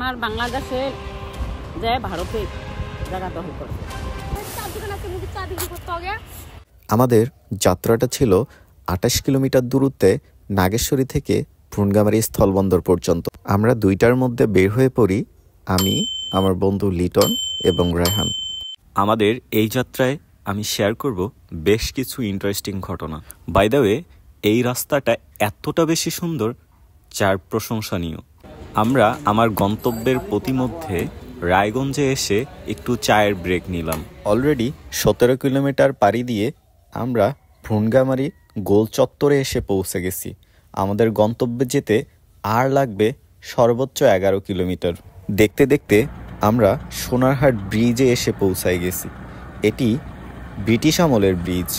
আমার বাংলাদেশে যে ভারতে জায়গা দখল করছে। আমাদের যাত্রাটা ছিল ২৮ কিলোমিটার দূরত্বে নাগেশ্বরী থেকে ভ্রুনগামারী স্থলবন্দর পর্যন্ত। আমরা ২টার মধ্যে বের হয়ে পড়ি, আমি, আমার বন্ধু লিটন এবং রায়হান। আমাদের এই যাত্রায় আমি শেয়ার করব বেশ কিছু ইন্টারেস্টিং ঘটনা। বাই দ্য ওয়ে, এই রাস্তাটা এতটা বেশি সুন্দর যার প্রশংসনীয়। আমরা আমার গন্তব্যের প্রতিমধ্যে রায়গঞ্জে এসে একটু চায়ের ব্রেক নিলাম। অলরেডি ১৭ কিলোমিটার পাড়ি দিয়ে আমরা ভ্রুনগামারী গোল চত্বরে এসে পৌঁছে গেছি। আমাদের গন্তব্যে যেতে আর লাগবে সর্বোচ্চ ১১ কিলোমিটার। দেখতে দেখতে আমরা সোনারহাট ব্রিজে এসে পৌঁছায় গেছি। এটি ব্রিটিশ আমলের ব্রিজ।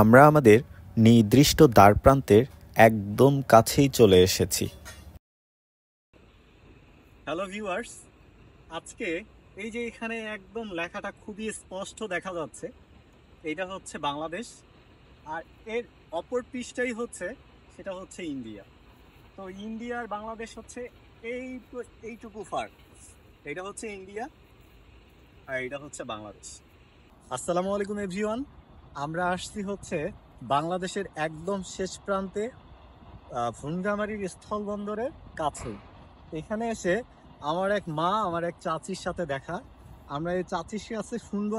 আমরা আমাদের নির্দিষ্ট দ্বারপ্রান্তের একদম কাছেই চলে এসেছি। হ্যালো ভিউয়ার্স, আজকে এই যে এখানে একদম লেখাটা খুবই স্পষ্ট দেখা যাচ্ছে, এইটা হচ্ছে বাংলাদেশ, আর এর অপর পৃষ্ঠাই হচ্ছে সেটা হচ্ছে ইন্ডিয়া। তো ইন্ডিয়া আর বাংলাদেশ হচ্ছে এইটুকু ফার। এটা হচ্ছে ইন্ডিয়া আর এটা হচ্ছে বাংলাদেশ। আসসালামু আলাইকুম এভরিওয়ান, আমরা আসছি হচ্ছে বাংলাদেশের একদম শেষ প্রান্তে ভ্রুনগামারীর স্থলবন্দরের কাছে। এখানে এসে আমার এক মা, আমার এক চাচির সাথে দেখা। আমরা এই চাচির কাছে শুনবো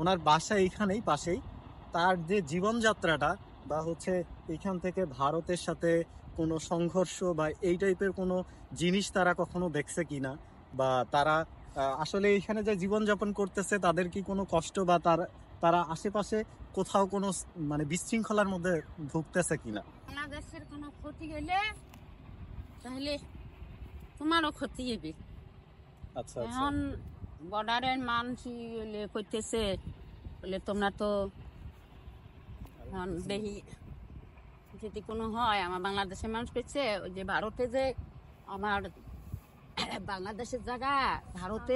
ওনার বাসা এইখানেই পাশেই, তার যে জীবনযাত্রাটা বা হচ্ছে এখান থেকে ভারতের সাথে কোনো সংঘর্ষ বা এই টাইপের কোনো জিনিস তারা কখনো দেখছে কিনা, বা তারা আসলে এখানে যে জীবনযাপন করতেছে তাদের কি কোনো কষ্ট, বা তারা আশেপাশে কোথাও কোনো মানে বিশৃঙ্খলার মধ্যে ভুগতেছে কিনা। বাংলাদেশের কোনো ক্ষতি হইলে তাহলে তোমারও ক্ষতি হবে। আচ্ছা, এখন বর্ডারের মানুষ করতেছে বলে তোমরা তো দেখি যদি কোনো হয়, আমার বাংলাদেশের মানুষ পেয়েছে ওই যে ভারতে যে আমার বাংলাদেশের জায়গা ভারতে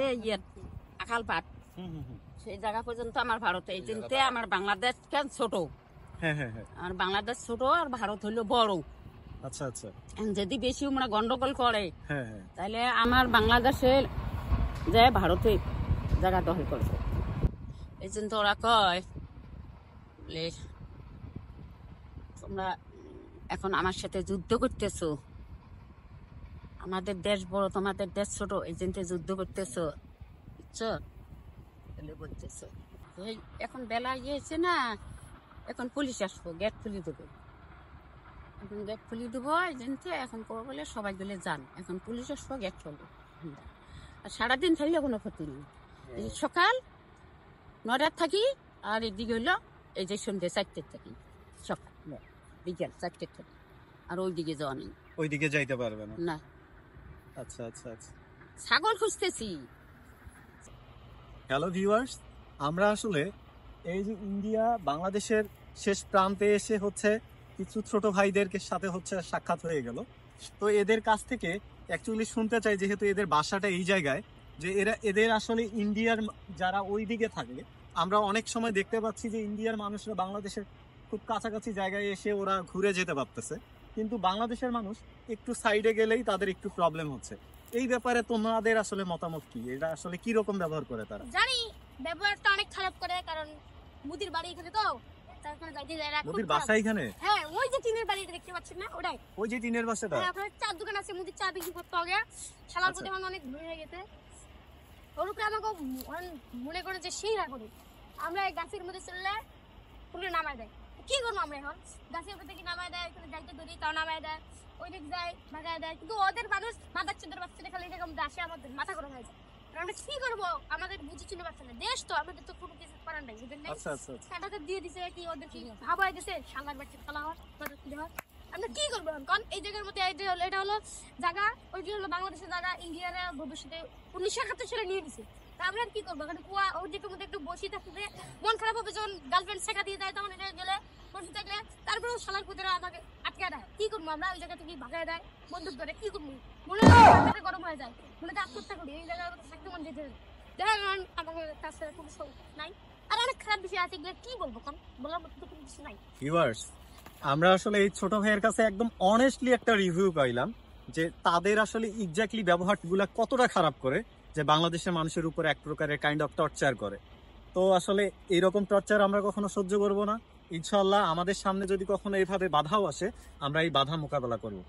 আকাল পাট সেই জায়গা পর্যন্ত আমার ভারতে, এই চিনতে আমার বাংলাদেশ কেন ছোট, আর বাংলাদেশ ছোট আর ভারত হইলো বড়। আচ্ছা আচ্ছা, যদি বেশি আমরা গন্ডগোল করে তাহলে আমার বাংলাদেশের যে ভারতে জায়গা দখল করছে। এই জন্য ওরা কয় তোমরা এখন আমার সাথে যুদ্ধ করতেছো, আমাদের দেশ বড় তোমাদের দেশ ছোট, এই জন্য যুদ্ধ করতেছো, বুঝছো বলতেছো। এখন বেলা গিয়েছে না, এখন পুলিশ আসবো, গেট খুলে দেবো, এখন গেট খুলে দেবো। এই জন্য এখন করবো বলে সবাই বলে যান, এখন পুলিশ আসবো, গেট খুলবো। আর সারাদিন থাকলে কোনো ক্ষতি নেই। সকাল ৯টার থাকি আর এদিকে হইলো এই যে সন্ধ্যে ৪টের থাকি, সকাল বিকেল ৪টের থাকি, আর ওইদিকে যাওয়া নেই, ওইদিকে যাইতে পারবে না। না। আচ্ছা আচ্ছা আচ্ছা, ছাগল খুঁজতেছি। হ্যালো ভিউয়ার্স, আমরা আসলে এই যে ইন্ডিয়া বাংলাদেশের শেষ প্রান্তে এসে হচ্ছে কিছু ছোট ভাইদের সাথে হচ্ছে সাক্ষাৎ হয়ে গেল। তো এদের কাছ থেকে অ্যাকচুয়ালি শুনতে চাই, যেহেতু এদের বাসাটা এই জায়গায়, যে এদের আসলে ইন্ডিয়ার যারা ওই দিকে থাকে, আমরা অনেক সময় দেখতে পাচ্ছি যে ইন্ডিয়ার মানুষরা বাংলাদেশের খুব কাছাকাছি জায়গায় এসে ওরা ঘুরে যেতে পারতেছে, কিন্তু বাংলাদেশের মানুষ একটু সাইডে গেলেই তাদের একটু প্রবলেম হচ্ছে। এই ব্যাপারে তোমাদের আসলে মতামত কি? এটা আসলে কি রকম ব্যবহার করে তারা? জানি ব্যবহারটা অনেক খারাপ করে, কারণ মুদির বাড়ি এখানে, তো তারপরে যাইতে যায় না। মুদির বাসা এখানে? হ্যাঁ, ওই যে টিনের বাড়িটা দেখতে পাচ্ছেন না, ওটাই। ওই যে টিনের বাসাটা? হ্যাঁ, আপনার চার দোকান আছে, মুদির চা বিক্রি করতে হবে। শালার প্রতি আমার অনেক ভয় হয়ে গেছে। ওরূপে আমাকে মনে করে যে সেই রাগ করি। আমরা এই গাছের মধ্যে চললে পুরো নামায় দেয়। কি করবো আমরা এখন? গাছের উপর থেকে নামায় দেয়, এখানে যাইতে ধরি তাও নামায় দেয়, ওই দিক যায় ভাগায় দেয়। কিন্তু ওদের মানুষ মাথার চোদ্দের বাচ্চাদের খালি এরকম আসে, আমাদের মাথা গরম হয়ে যায়। আমরা কি করবো? আমাদের বুঝে চিনে পারছে না, দেশ তো আমাদের তো কোনো কিছু করার নাই, বুঝলেন? কাটাতে দিয়ে দিছে কি, ওদের কি ভাবাই দিছে, সালার বাচ্চা খেলা হয়, আমরা কি করবো? কারণ এই জায়গার মধ্যে এটা হলো জায়গা, ওইটি হলো বাংলাদেশের জায়গা, ইন্ডিয়ার ভবিষ্যতে 1971 সালে নিয়ে দিছে। আমরা আর কি করবো? এখানে কুয়া ওই দিকের মধ্যে একটু বসে থাকতে মন খারাপ হবে, যখন গার্লফ্রেন্ড শেখা দিয়ে যায় তখন এটা গেলে বসে থাকলে তারপরেও শালার পুতেরা আমাকে আটকে দেয়। কি করবো আমরা? ওই জায়গা থেকে ভাগায় দেয় বন্দুক ধরে। কি করবো? মনে হয় গরম হয়ে যায়, মনে হয় আত্মহত্যা করি। এই জায়গায় থাকতে মন যেতে দেখেন, আমাকে কাছে কোনো নাই। আর অনেক খারাপ বিষয় আছে, কি বলবো? কারণ বলার মতো কোনো কিছু নাই। ভিউয়ার্স, আমরা আসলে এই ছোট ভাইয়ের কাছে একদম অনেস্টলি একটা রিভিউ পাইলাম যে তাদের আসলে এক্স্যাক্টলি ব্যবহারগুলো কতটা খারাপ করে, যে বাংলাদেশের মানুষের উপর এক প্রকারের কাইন্ড অফ টর্চার করে। তো আসলে এইরকম টর্চার আমরা কখনো সহ্য করব না। ইনশাল্লাহ আমাদের সামনে যদি কখনো এইভাবে বাধাও আসে, আমরা এই বাধা মোকাবেলা করব।